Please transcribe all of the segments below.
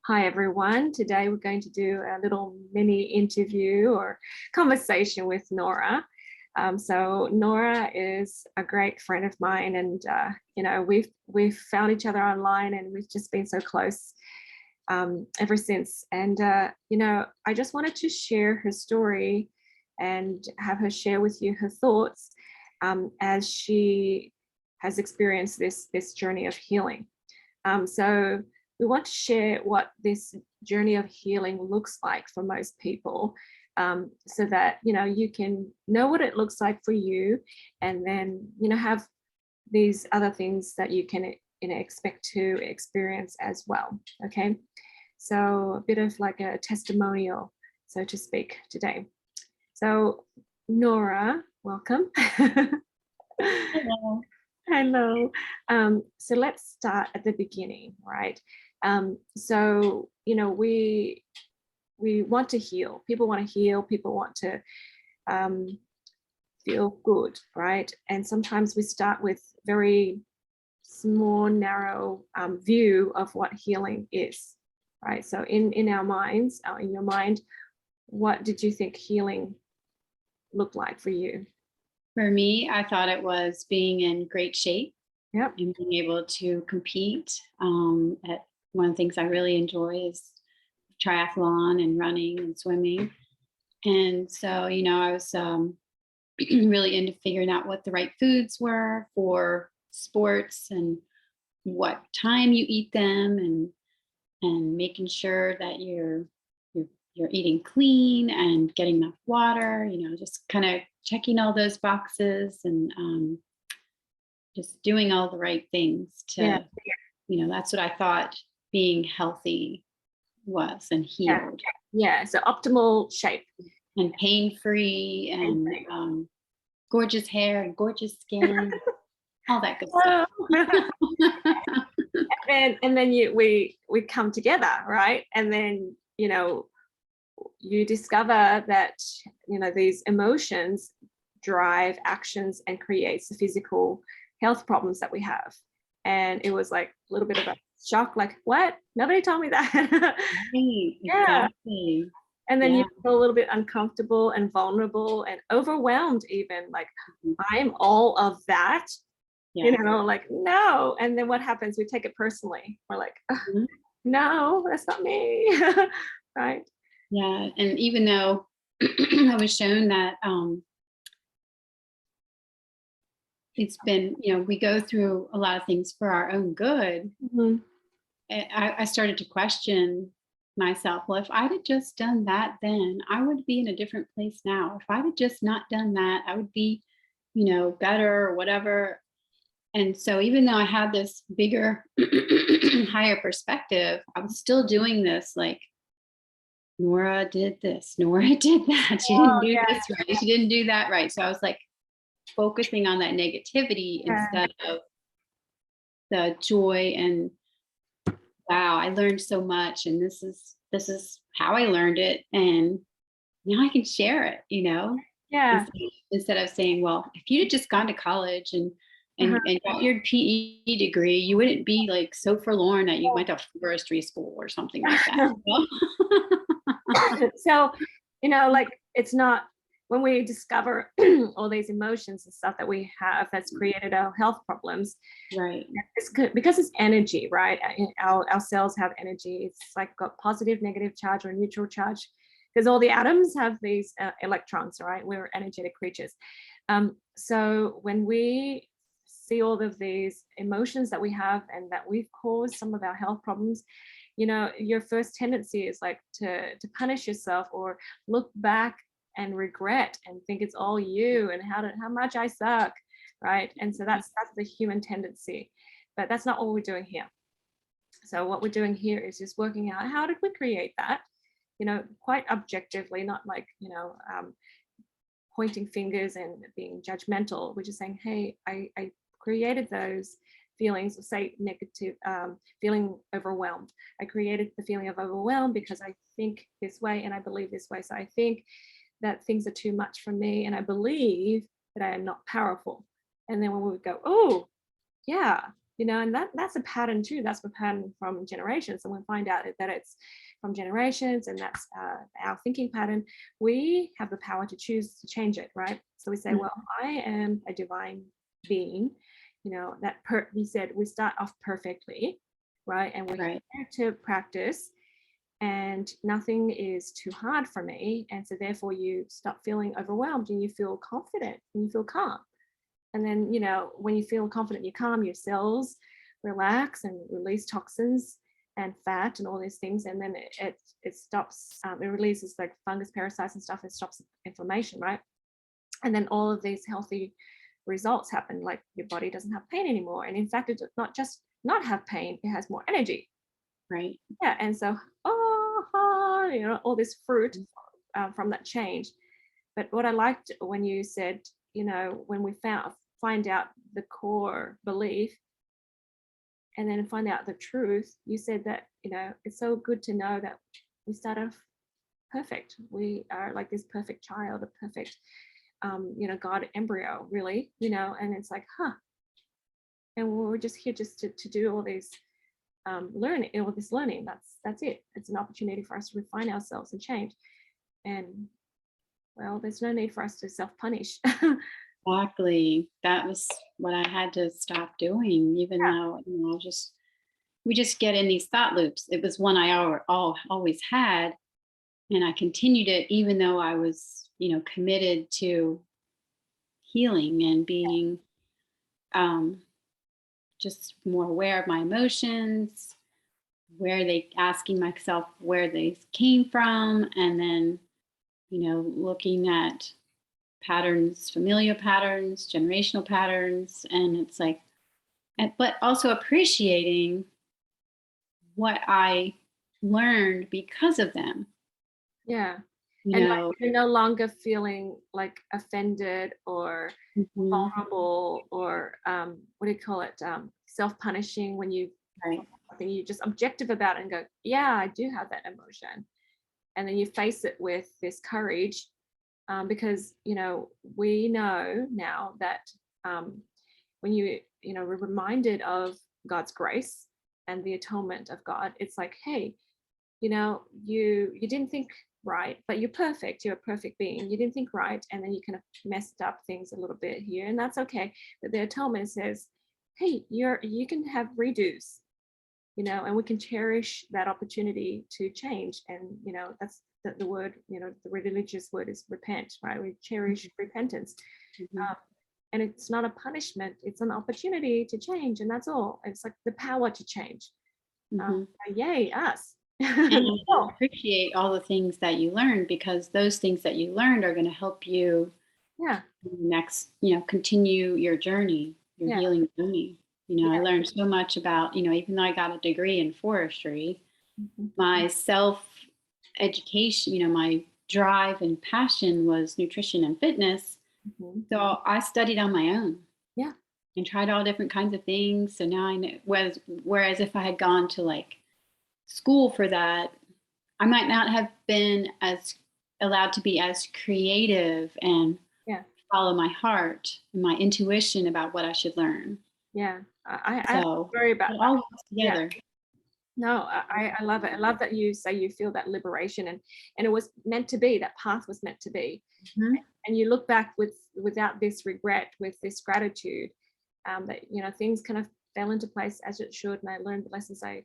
Hi everyone. Today we're going to do a little mini interview or conversation with Nora. So Nora is a great friend of mine, and we've found each other online, and we've just been so close ever since. And I just wanted to share her story and have her share with you her thoughts as she has experienced this journey of healing. So we want to share what this journey of healing looks like for most people, so that you can know what it looks like for you, and then have these other things that you can expect to experience as well. Okay, so a bit of like a testimonial, so to speak, today. So Nora, welcome. Hello. Hello. So let's start at the beginning, right? So we want to heal. People want to heal. People want to feel good, right? And sometimes we start with very small, narrow view of what healing is, right? So in our minds, in your mind, what did you think healing looked like for you? For me, I thought it was being in great shape Yep. and being able to compete. At one of the things I really enjoy is triathlon and running and swimming. And so, I was really into figuring out what the right foods were for sports and what time you eat them, and making sure that you're eating clean and getting enough water, just kind of checking all those boxes, and just doing all the right things Yeah. that's what I thought being healthy was, and Yeah. healed Yeah. So optimal shape. and pain-free and gorgeous hair and gorgeous skin, all that good stuff. And then we come together, right? And then you discover that these emotions drive actions and creates the physical health problems that we have. And it was like a little bit of a shock, like, what? Nobody told me that. Right, Yeah. exactly. And then Yeah. you feel a little bit uncomfortable and vulnerable and overwhelmed, even like, I'm all of that. Yeah. Like, no. And then what happens? We take it personally. We're like, Mhm. no, that's not me. Right. Yeah. And even though I was shown that it's been, we go through a lot of things for our own good, Mhm. I started to question myself. Well, if I'd have just done that then, I would be in a different place now. If I'd have just not done that, I would be, better or whatever. And so even though I had this bigger, higher perspective, I was still doing this like, Nora did this, Nora did that. She didn't Oh, do yeah. this right. She didn't do that right. So I was like focusing on that negativity Yeah. instead of the joy and, wow, I learned so much, and this is how I learned it, and now I can share it, Yeah. instead of saying, well, if you'd just gone to college and Uh-huh. and got your PE degree, you wouldn't be like so forlorn that you went to forestry school or something like that. So, like, it's not when we discover all these emotions and stuff that we have that's created our health problems. Right. It's good because it's energy, right? Our cells have energy. It's like got positive, negative charge or neutral charge, because all the atoms have these electrons, right? We're energetic creatures. So when we see all of these emotions that we have and that we've caused some of our health problems, your first tendency is like to punish yourself or look back and regret and think it's all you and how much I suck, right? And so that's the human tendency, but that's not what we're doing here. So what we're doing here is just working out, how did we create that, quite objectively, not like pointing fingers and being judgmental. We're just saying, hey, I created those feelings of, say, negative, feeling overwhelmed. I created the feeling of overwhelmed because I think this way and I believe this way. So I think that things are too much for me and I believe that I am not powerful. And then when we go, oh, yeah, and that's a pattern too. That's a pattern from generations. And we find out that it's from generations, and that's our thinking pattern. We have the power to choose to change it, right? So we say, well, I am a divine being, that you said we start off perfectly, right? And we're Right. here to practice, and nothing is too hard for me. And so therefore you stop feeling overwhelmed, and you feel confident, and you feel calm. And then, when you feel confident, you calm, your cells relax and release toxins and fat and all these things. And then it stops, it releases like fungus, parasites and stuff. It stops inflammation, right? And then all of these healthy results happen, like your body doesn't have pain anymore. And in fact, it does not just not have pain, it has more energy. Right. Yeah. And so, all this fruit from that change. But what I liked when you said, when we find out the core belief and then find out the truth, you said that, it's so good to know that we start off perfect. We are like this perfect child, a perfect, God embryo, really, and it's like, and we're just here just to do all these learning, all this learning. That's it. It's an opportunity for us to refine ourselves and change. And well, there's no need for us to self-punish. Exactly. That was what I had to stop doing, even though, we just get in these thought loops. It was one I always had. And I continued it, even though I was, committed to healing and being just more aware of my emotions, asking myself where they came from, and then, looking at patterns, familial patterns, generational patterns. And it's like, but also appreciating what I learned because of them. Yeah. You And like know, you're no longer feeling like offended or mhm, vulnerable or what do you call it? Self-punishing when you right. something you just objective about it and go, yeah, I do have that emotion. And then you face it with this courage, because we know now that when we're reminded of God's grace and the atonement of God, it's like, hey, you didn't think right, but you're perfect. You're a perfect being. You didn't think right, and then you kind of messed up things a little bit here, and that's okay. But the atonement says, hey, you can have redos, and we can cherish that opportunity to change. And that's the word, the religious word is repent, right? We cherish repentance. Mhm, um, and it's not a punishment, it's an opportunity to change, and that's all. It's like the power to change. mhm. Yay us. And That's I all. appreciate all the things that you learned, because those things that you learned are going to help you Yeah, next, continue your journey, your yeah, healing journey. I yeah. learned so much about, even though I got a degree in forestry, Mhm. my self education, my drive and passion was nutrition and fitness. Mhm. So I studied on my own Yeah, and tried all different kinds of things. So now I know, whereas if I had gone to like school for that, I might not have been as allowed to be as creative and yeah, follow my heart and my intuition about what I should learn. yeah. I So worry about it that. all works Yeah. together. No, I love it. I love that you say you feel that liberation, and it was meant to be. That path was meant to be. Mhm. And you look back without this regret, with this gratitude, that things kind of fell into place as it should, and I learned the lessons I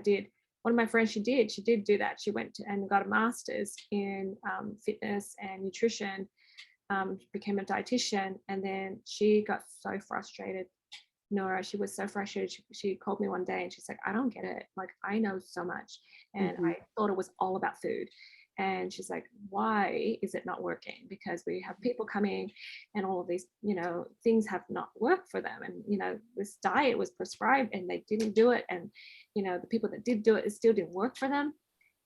did. One of my friends, she did do that. She went and got a master's in fitness and nutrition, became a dietitian, and then she got so frustrated. Nora, she was so frustrated. She called me one day and she's like, I don't get it. Like, I know so much, and Mhm. I thought it was all about food. And she's like, why is it not working? Because we have people coming and all of these, things have not worked for them. And, this diet was prescribed and they didn't do it. And, the people that did do it, it still didn't work for them.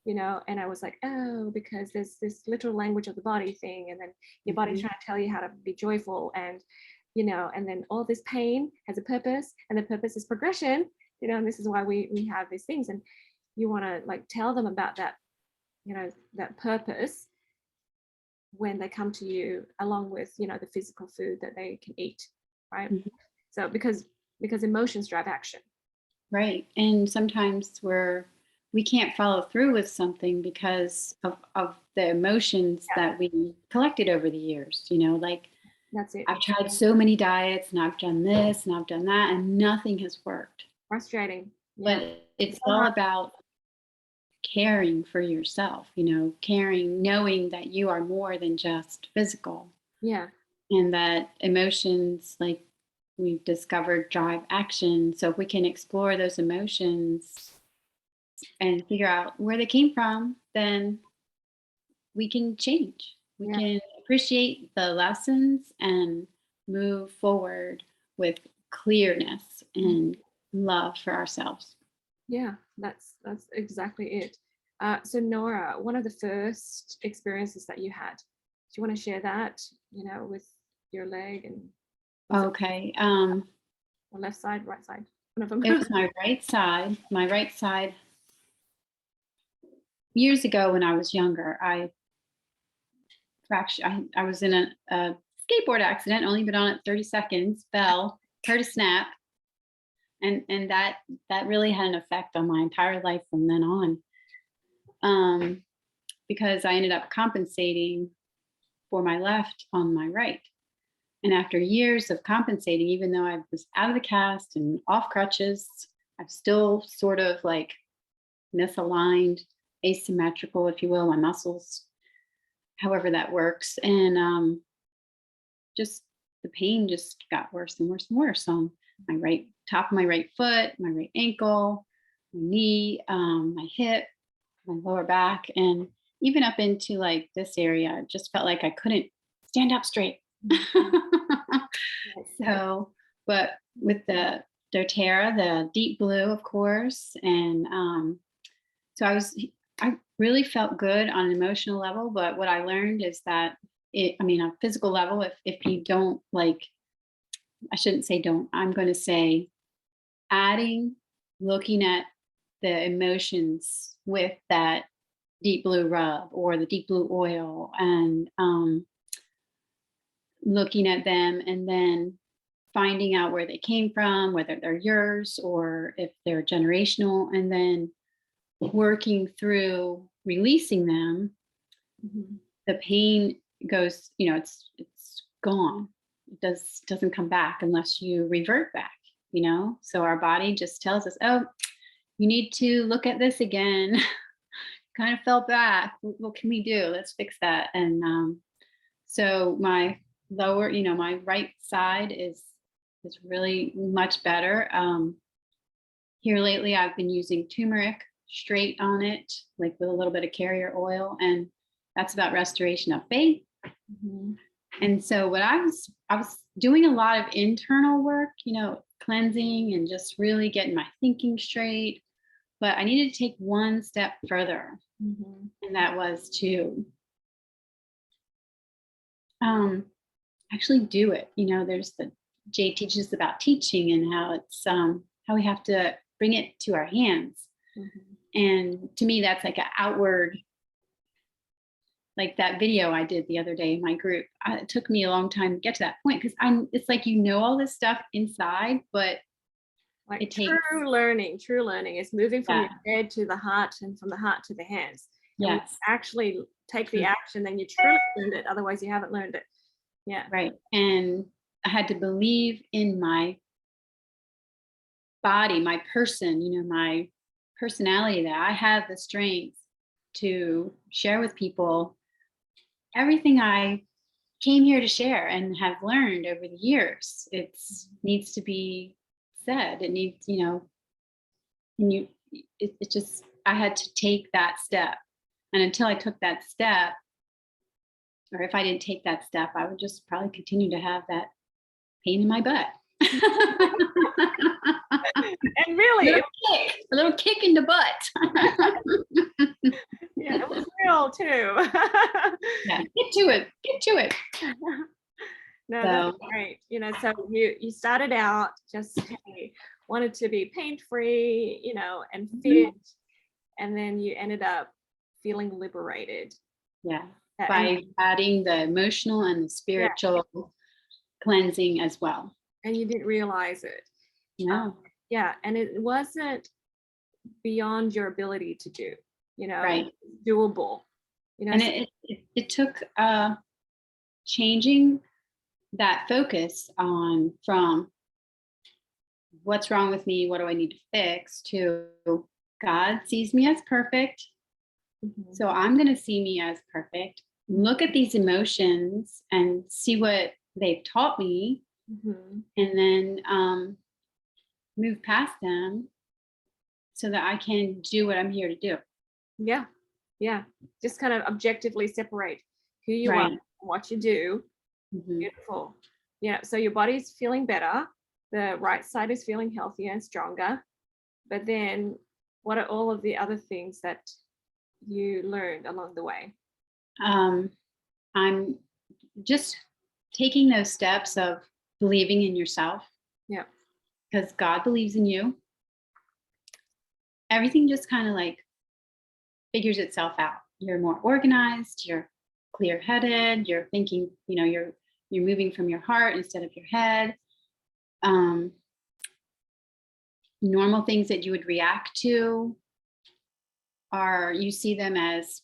And I was like, oh, because there's this literal language of the body thing, and then your body's Mhm. trying to tell you how to be joyful, and then all this pain has a purpose, and the purpose is progression, and this is why we have these things. And you want to like tell them about that, that purpose when they come to you, along with the physical food that they can eat, right? Mhm. So because because emotions drive action. Right. And sometimes we can't follow through with something because of the emotions Yeah, that we collected over the years. You know, like that's it. I've tried so many diets and I've done this and I've done that and nothing has worked. Frustrating. Yeah. But it's So all hard. about caring for yourself, you know, caring, knowing that you are more than just physical Yeah. and that emotions, like we've discovered, drive action. So if we can explore those emotions and figure out where they came from, then we can change. We Yeah. can appreciate the lessons and move forward with clearness and love for ourselves. Yeah, that's exactly it. So Nora, one of the first experiences that you had, do you want to share that, with your leg, and was it Okay. the left side, right side? One of them. It was my right side. My right side. Years ago, when I was younger, I fractured. I was in a skateboard accident. Only been on it 30 seconds. Fell. Heard a snap, and that really had an effect on my entire life from then on. Because I ended up compensating for my left on my right. And after years of compensating, even though I was out of the cast and off crutches, I've still sort of like misaligned, asymmetrical, if you will, my muscles, however that works. And just the pain just got worse and worse and worse on my right top of my right foot, my right ankle, my knee, my hip, my lower back, and even up into like this area. It just felt like I couldn't stand up straight. So, but with the doTERRA, the deep blue, of course, and so I really felt good on an emotional level. But what I learned is that on a physical level, if you don't like, I shouldn't say don't, I'm going to say adding, looking at the emotions with that deep blue rub or the deep blue oil, and looking at them and then finding out where they came from, whether they're yours or if they're generational, and then working through releasing them. Mhm. The pain goes, it's gone. It doesn't come back unless you revert back, So our body just tells us, oh, you need to look at this again. Kind of fell back. What can we do? Let's fix that. And so my lower, my right side is really much better. Here lately, I've been using turmeric straight on it, like with a little bit of carrier oil, and that's about restoration of faith. Mhm. And so what I was doing a lot of internal work, cleansing and just really getting my thinking straight. But I needed to take one step further, Mhm. and that was to actually do it. There's Jay teaches about teaching and how it's how we have to bring it to our hands. Mhm. And to me, that's like an outward, like that video I did the other day in my group. It took me a long time to get to that point because it's like, all this stuff inside, but Like it takes, true learning is moving from yeah, your head to the heart and from the heart to the hands. And when you yes, actually take the action, then you truly learned it. Otherwise, you haven't learned it. Yeah. right. And I had to believe in my body, my person, my personality, that I have the strength to share with people everything I came here to share and have learned over the years. It needs to be said. It needs, and it just, I had to take that step. And until I took that step, or if I didn't take that step, I would just probably continue to have that pain in my butt. And really, A little kick in the butt. yeah, it was real too. Yeah, get to it. No, that's great. So you started out just, hey, wanted to be pain free, and fit, and then you ended up feeling liberated. Yeah, And by adding the emotional and the yeah, spiritual cleansing as well. and you didn't realize it. No. Yeah, and it wasn't beyond your ability to do, Right. doable, And so, it took changing that focus on from what's wrong with me, what do I need to fix, to God sees me as perfect, mhm, so I'm going to see me as perfect. Look at these emotions and see what they've taught me, mhm. and then move past them so that I can do what I'm here to do. Yeah, yeah, just kind of objectively separate who you are, Right. what you do. Hmm. Beautiful. Yeah, so your body's feeling better, the right side is feeling healthier and stronger, but then what are all of the other things that you learned along the way? Um, I'm just taking those steps of believing in yourself, Yeah. because God believes in you. Everything just kind of like figures itself out. You're more organized, you're clear-headed, you're thinking, you're moving from your heart instead of your head. Um, Normal things that you would react to are, you see them as,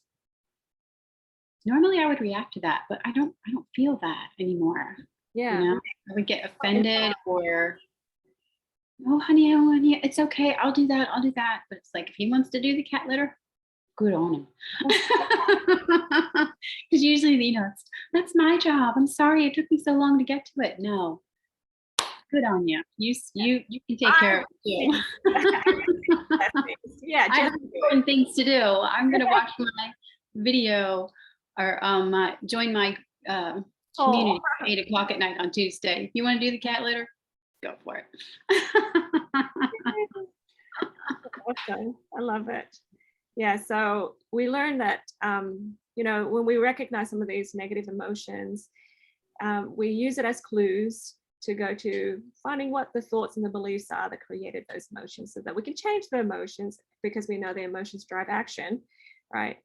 normally I would react to that, but I don't feel that anymore. Yeah. I would get offended, or, oh honey, it's okay, I'll do that. But it's like, if he wants to do the cat litter, good on him. Because usually, that's my job. I'm sorry it took me so long to get to it. No, good on you. You can take care of it too. Yeah, I just have important things to do. I'm gonna watch my video, or join my oh, community at 8 o'clock at night on Tuesday. You want to do the cat litter? Go for it. awesome. I love it. Yeah, so we learned that when we recognize some of these negative emotions, we use it as clues to go to finding what the thoughts and the beliefs are that created those emotions, so that we can change the emotions, because we know the emotions drive action, right?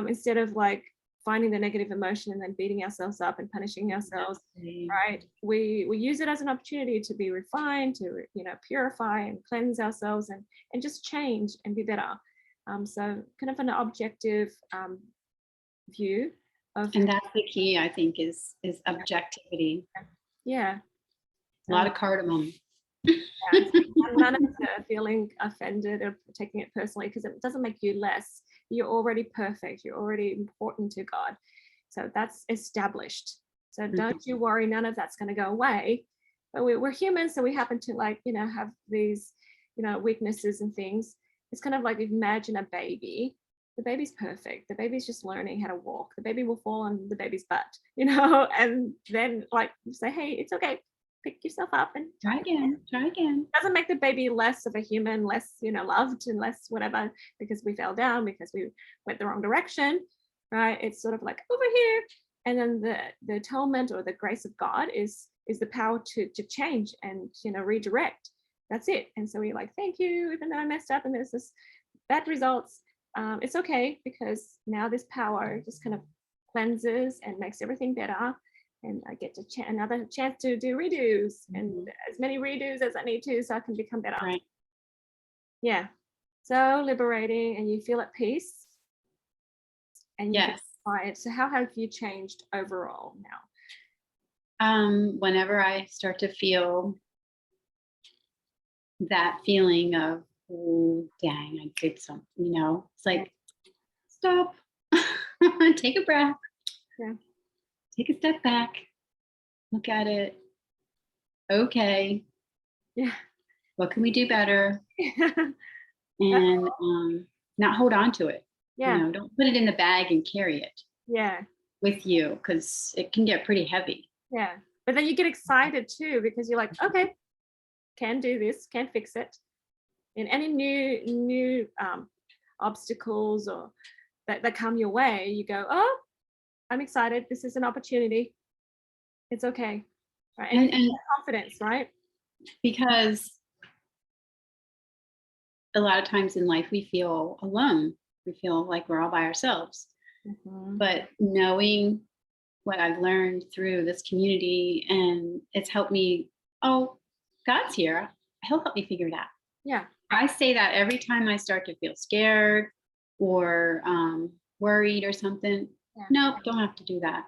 Instead of like finding the negative emotion and then beating ourselves up and punishing ourselves, right? We use it as an opportunity to be refined, to purify and cleanse ourselves, and just change and be better. So kind of an objective view of, And that's the key, I think, is objectivity. yeah. A lot of cardamom. Yeah, none of the feeling offended or taking it personally, because it doesn't make you less. You're already perfect. You're already important to God. So that's established. So don't you worry. None of that's going to go away. But we're humans, so we happen to have these, weaknesses and things. It's kind of like, imagine a baby. The baby's perfect. The baby's just learning how to walk. The baby will fall on the baby's butt, and then say, hey, it's okay, pick yourself up and Try again. Try again. doesn't make the baby less of a human, less loved, and less whatever, because we fell down, because we went the wrong direction, right? It's sort of like, over here. And then the atonement, or the grace of God, is the power to change and redirect. That's it. And so we're like, thank you, even though I messed up and there's this bad results, it's okay, because now this power just kind of cleanses and makes everything better. And I get to another chance to do redos, and as many redos as I need to, so I can become better. Right. Yeah. So liberating, and you feel at peace, and you get Yes. quiet. So how have you changed overall now? Whenever I start to feel that feeling of, oh, dang, I did something, it's like, stop, take a breath, Yeah. take a step back, look at it. Okay, Yeah. what can we do better? And not hold on to it. Yeah. Don't put it in the bag and carry it Yeah. with you, because it can get pretty heavy. Yeah. But then you get excited too, because you're like, okay, can do this, can fix it. And any new obstacles or that come your way, you go, oh, I'm excited. This is an opportunity. It's okay. Right. And And confidence, right? because a lot of times in life we feel alone, we feel like we're all by ourselves. Mhm. But knowing what I've learned through this community, and it's helped me, oh, God's here. he'll help me figure it out. Yeah. I say that every time I start to feel scared or worried or something. Yeah. Nope, don't have to do that.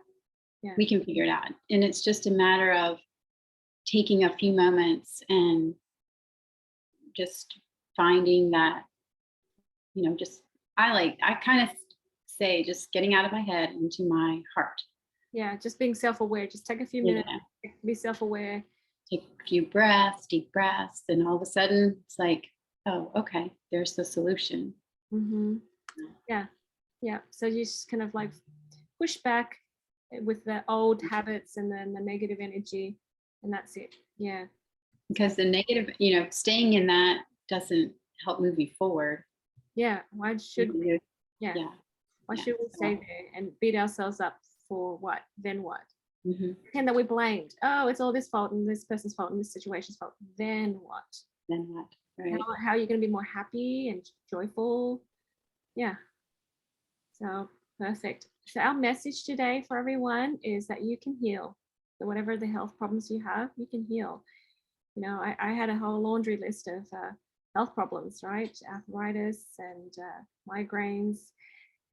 Yeah. We can figure it out. And it's just a matter of taking a few moments and just finding that, just I kind of say just getting out of my head into my heart. Yeah. Just being self-aware. Just take a few Yeah. minutes, be self-aware. Take a few breaths, deep breaths, and all of a sudden it's like, oh, okay, there's the solution. Mm-hmm. Yeah. Yeah. So you just kind of like push back with the old habits and then the negative energy, and that's it. Yeah. Because the negative, staying in that doesn't help move you forward. Yeah. Why should we? Yeah. Yeah. Why Yeah. should we stay there and beat ourselves up for what? Then what? Mm-hmm. Pretend that we blamed. Oh, it's all this fault and this person's fault and this situation's fault. Then what? Then what? Right. How are you going to be more happy and joyful? Yeah. So perfect. So our message today for everyone is that you can heal. So whatever the health problems you have, you can heal. I had a whole laundry list of health problems, right? Arthritis and migraines,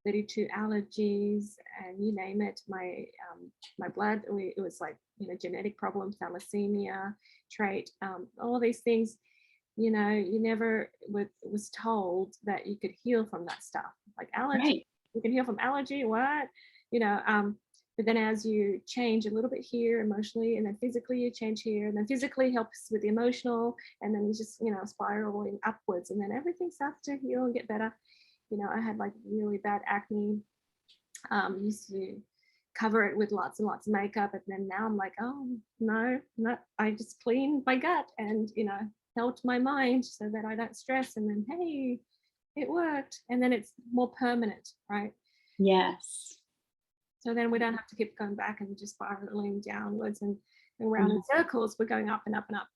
32 allergies, and you name it. My blood, it was like, genetic problems, thalassemia, trait, all these things. You never was told that you could heal from that stuff. Like allergy, Right. you can heal from allergy. What? But then as you change a little bit here emotionally, and then physically you change here, and then physically helps with the emotional, and then you just spiraling upwards, and then everything starts to heal and get better. I had like really bad acne. Used to cover it with lots and lots of makeup, and then now I'm like, oh no, I just cleaned my gut and helped my mind so that I don't stress, and then hey, it worked, and then it's more permanent, right? Yes. So then we don't have to keep going back and just spiraling downwards and around in circles. We're going up and up and up.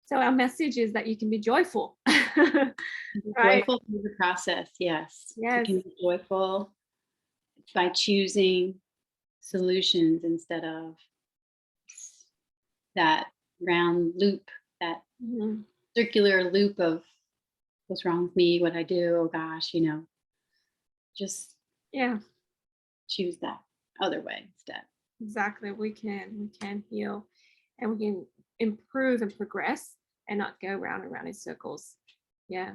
So our message is that you can be joyful. Right? Joyful through the process. Yes. Yes. You can be joyful by choosing solutions instead of that round loop, that circular loop of what's wrong with me, what I do, oh gosh, just choose that other way instead. Exactly. We can heal, and we can improve and progress and not go round and round in circles. Yeah.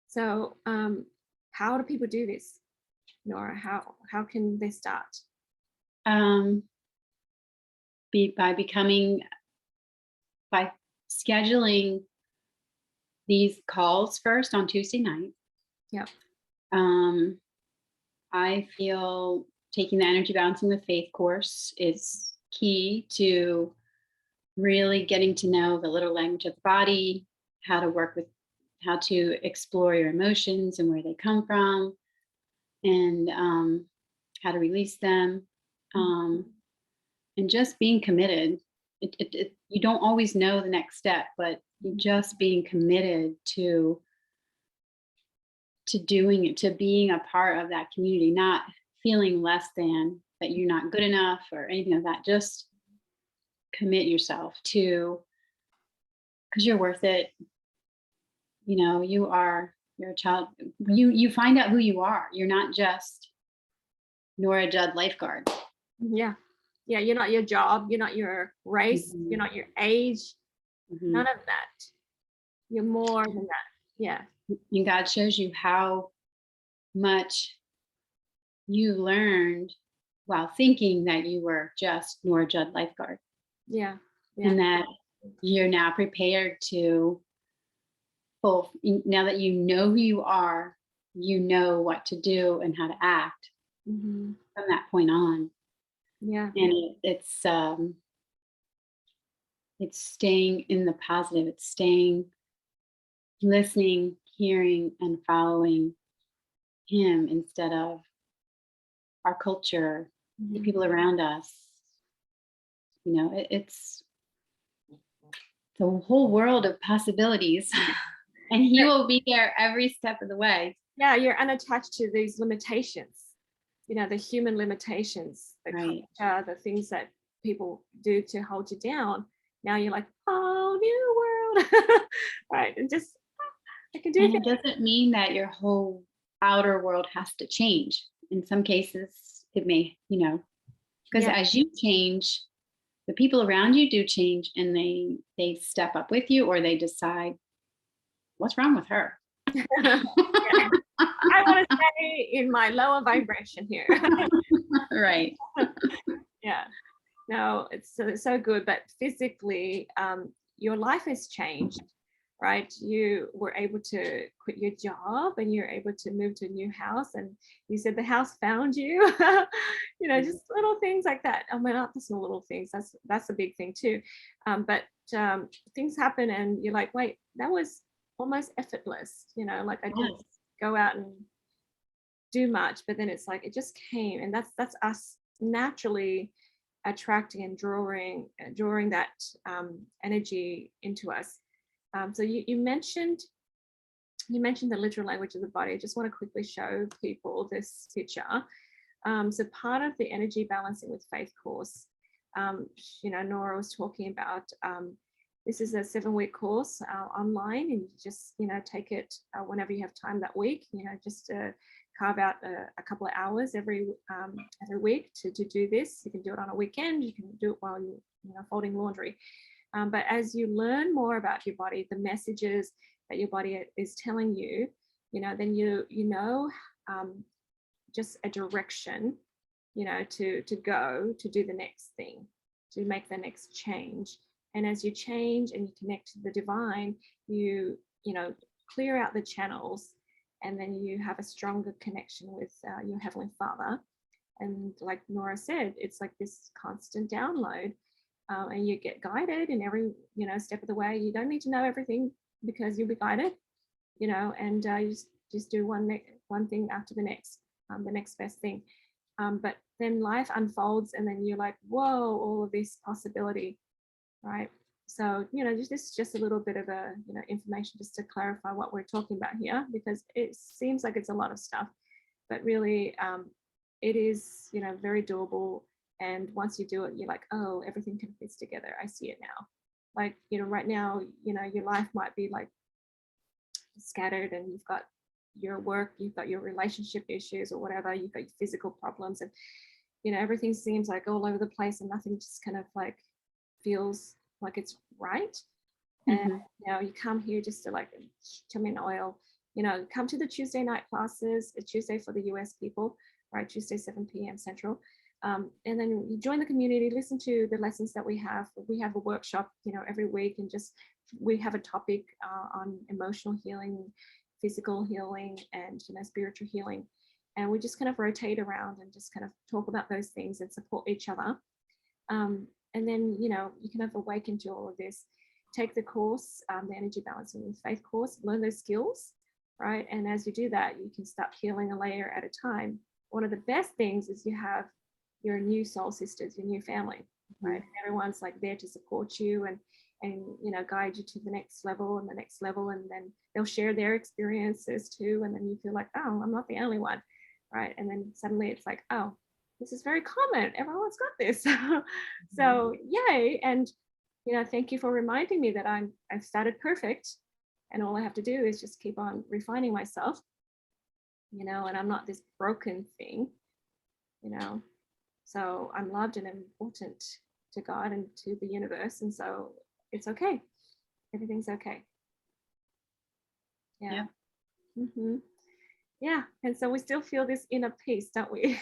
So how do people do this, Nora? How can they start? By scheduling these calls first on Tuesday night. Yep. I feel taking the energy balancing with faith course is key to really getting to know the little language of the body, how to explore your emotions and where they come from, and how to release them, and just being committed. You don't always know the next step, but just being committed to doing it, to being a part of that community, not feeling less than, that you're not good enough or anything like that. Just commit yourself to, because you're worth it. You're a child. You find out who you are. You're not just Nora Judd lifeguard. Yeah. You're not your job. You're not your race. You're not your age. None of that. You're more than that. Yeah. And God shows you how much you learned while thinking that you were just Nora Judd lifeguard. Yeah. And that you're now prepared to now that you know who you are, you know what to do and how to act from that point on. Yeah. And it's staying in the positive. It's staying, listening, hearing, and following him instead of our culture, the people around us. It's the whole world of possibilities. And he will be there every step of the way. Yeah, you're unattached to these limitations, the human limitations, the culture, the things that people do to hold you down. Now you're like, oh, new world. Right, and just I can do And things. it doesn't mean that your whole outer world has to change. In some cases, it may, because Yeah. as you change, the people around you do change, and they step up with you, or they decide, what's wrong with her? Yeah. I want to stay in my lower vibration here. Right. Yeah. No, it's so good. But physically, your life has changed, right? You were able to quit your job and you're able to move to a new house. And you said the house found you, just little things like that. I mean, not just little things. That's a big thing too. But things happen and you're like, wait, that was almost effortless. Like I didn't Yes. go out and do much, but then it's like it just came, and that's us naturally attracting and drawing that energy into us. So you mentioned the literal language of the body. I just want to quickly show people this picture. So part of the energy balancing with faith course, Nora was talking about. This is a 7-week course online, and you just take it whenever you have time that week. Just carve out a couple of hours every week to do this. You can do it on a weekend. You can do it while you're folding laundry. But as you learn more about your body, the messages that your body is telling you, then just a direction, to go to do the next thing, to make the next change. And as you change and you connect to the divine, you clear out the channels, and then you have a stronger connection with your Heavenly Father. And like Nora said, it's like this constant download, and you get guided in every step of the way. You don't need to know everything because you'll be guided, and you just do one thing after the next best thing. But then life unfolds, and then you're like, whoa, all of this possibility, right? So, this is just a little bit of information just to clarify what we're talking about here, because it seems like it's a lot of stuff, but really it is, very doable. And once you do it, you're like, oh, everything can fit together. I see it now. Like, right now, your life might be like scattered, and you've got your work, you've got your relationship issues or whatever, you've got your physical problems, and everything seems like all over the place, and nothing just kind of like feels like it's right. And you come here just to like come in oil, come to the Tuesday night classes. It's Tuesday for the US people, right? Tuesday 7 p.m. Central. And then you join the community, listen to the lessons that we have. We have a workshop every week, and just we have a topic on emotional healing, physical healing, and spiritual healing. And we just kind of rotate around and just kind of talk about those things and support each other. And then, you kind of awaken to all of this, take the course, the Energy Balancing with Faith course, learn those skills, right? And as you do that, you can start healing a layer at a time. One of the best things is you have your new soul sisters, your new family, right? And everyone's like there to support you and guide you to the next level and the next level. And then they'll share their experiences too. And then you feel like, oh, I'm not the only one, right? And then suddenly it's like, oh, this is very common. Everyone's got this. So yay. And, thank you for reminding me that I've started perfect, and all I have to do is just keep on refining myself, and I'm not this broken thing, so I'm loved and important to God and to the universe. And so it's okay. Everything's okay. Yeah. Yeah. And so we still feel this inner peace, don't we?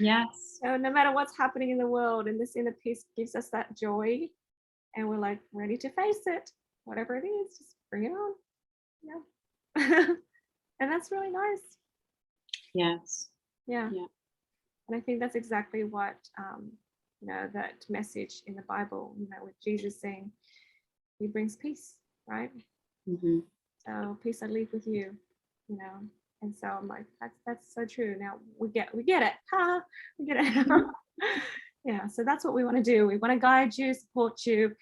Yes. So no matter what's happening in the world, and this inner peace gives us that joy, and we're like ready to face it, whatever it is, just bring it on. Yeah. And that's really nice. Yes. Yeah. And I think that's exactly what that message in the Bible, with Jesus saying he brings peace, right? So peace I leave with you, and so I'm like, that's so true. Now we get it. We get it. Yeah, so that's what we want to do. We want to guide you, support you.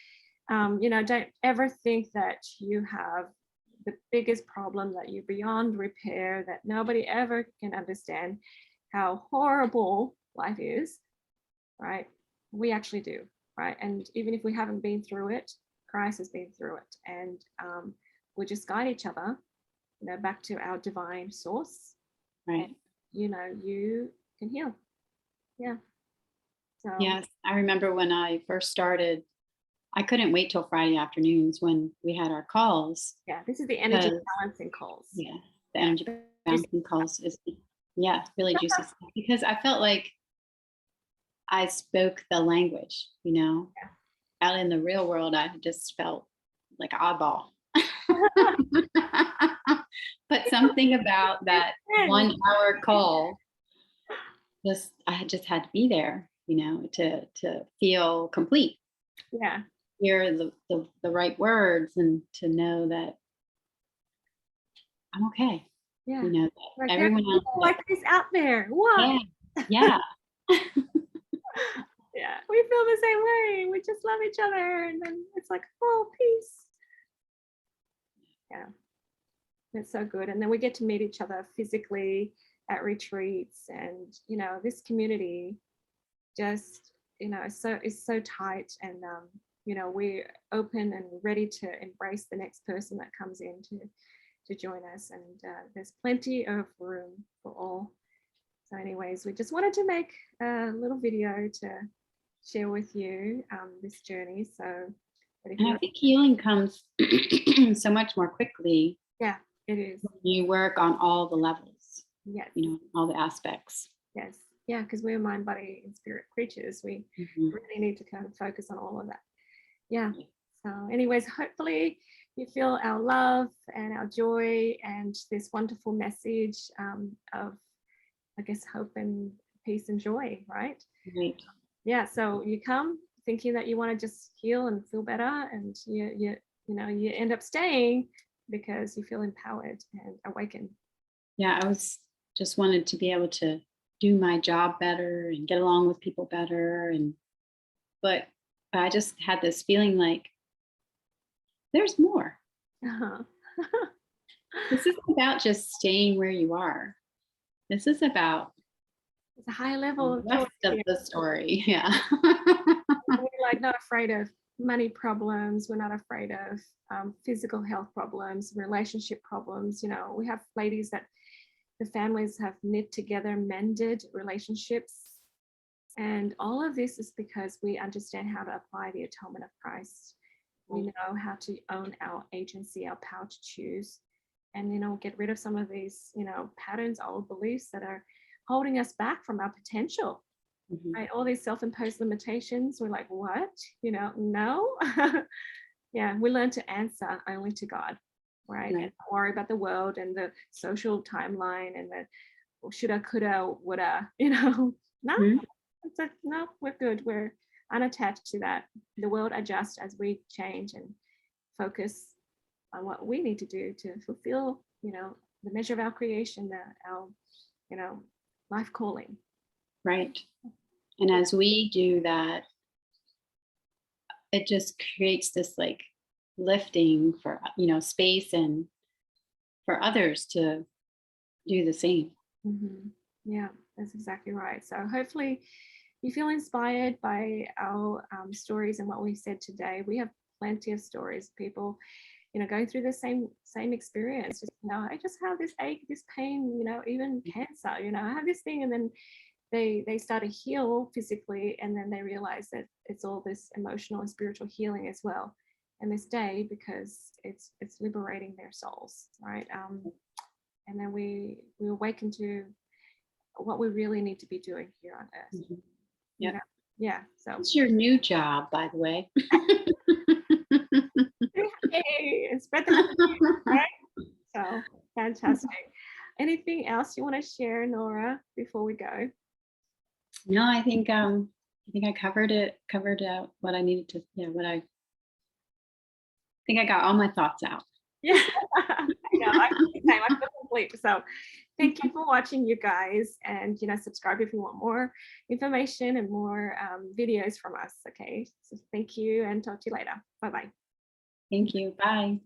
Don't ever think that you have the biggest problem, that you're beyond repair, that nobody ever can understand how horrible life is, right? We actually do, right? And even if we haven't been through it, Christ has been through it, and we just guide each other, back to our divine source. Right. And, you can heal. Yeah. So Yes. I remember when I first started, I couldn't wait till Friday afternoons when we had our calls. yeah, this is the energy Because, balancing calls. yeah, the energy balancing calls is, yeah, really juicy stuff, because I felt like I spoke the language, Yeah. out in the real world, I just felt like an oddball. But something about that Friends. 1 hour call, I just had to be there, to feel complete, Yeah. hear the right words, and to know that I'm okay. Yeah. That Like there are everyone else people is. like this out there. What? Yeah, yeah, Yeah, we feel the same way. We just love each other, and then it's like, oh, peace. Yeah, it's so good. And then we get to meet each other physically at retreats, and this community just is so tight, and we're open and ready to embrace the next person that comes in to join us, and there's plenty of room for all. So anyways, we just wanted to make a little video to share with you this journey. So that if and I think healing comes so much more quickly. Yeah, it is. When you work on all the levels. Yes. All the aspects. Yes. Yeah, because we're mind, body, and spirit creatures. We really need to kind of focus on all of that. Yeah. So anyways, hopefully you feel our love and our joy and this wonderful message of, I guess, hope and peace and joy, right? Right. Yeah. So you come thinking that you want to just heal and feel better, and you end up staying because you feel empowered and awakened. Yeah, I was just wanted to be able to do my job better and get along with people better, but I just had this feeling like there's more. Uh-huh. This isn't about just staying where you are. This is about It's a high level the rest of the story. Yeah. We're like not afraid of money problems. We're not afraid of physical health problems, relationship problems. We have ladies that the families have knit together, mended relationships. And all of this is because we understand how to apply the atonement of Christ. We know how to own our agency, our power to choose, and get rid of some of these, patterns, old beliefs that are holding us back from our potential. Right? All these self-imposed limitations. We're like, what? No. Yeah, we learn to answer only to God, right? And not worry about the world and the social timeline and the shoulda, coulda, woulda. No. It's like, no, we're good. We're unattached to that. The world adjusts as we change and focus on what we need to do to fulfill, the measure of our creation, our, life calling. Right. And as we do that, it just creates this like lifting for, space and for others to do the same. Yeah, that's exactly right. So hopefully you feel inspired by our stories and what we said today. We have plenty of stories, people, going through the same experience. I just have this ache, this pain, even cancer, I have this thing, and then they start to heal physically, and then they realize that it's all this emotional and spiritual healing as well. And they stay because it's liberating their souls, right? And then we awaken to what we really need to be doing here on earth. Yeah. So it's your new job, by the way. Hey, and spread the good news, right? So fantastic. Anything else you want to share, Nora, before we go? No, I think I covered out what I needed to. Yeah, I think I got all my thoughts out. Yeah, I know. I feel complete. So thank you for watching, you guys, and subscribe if you want more information and more videos from us. Okay, so thank you, and talk to you later. Bye-bye. Thank you. Bye.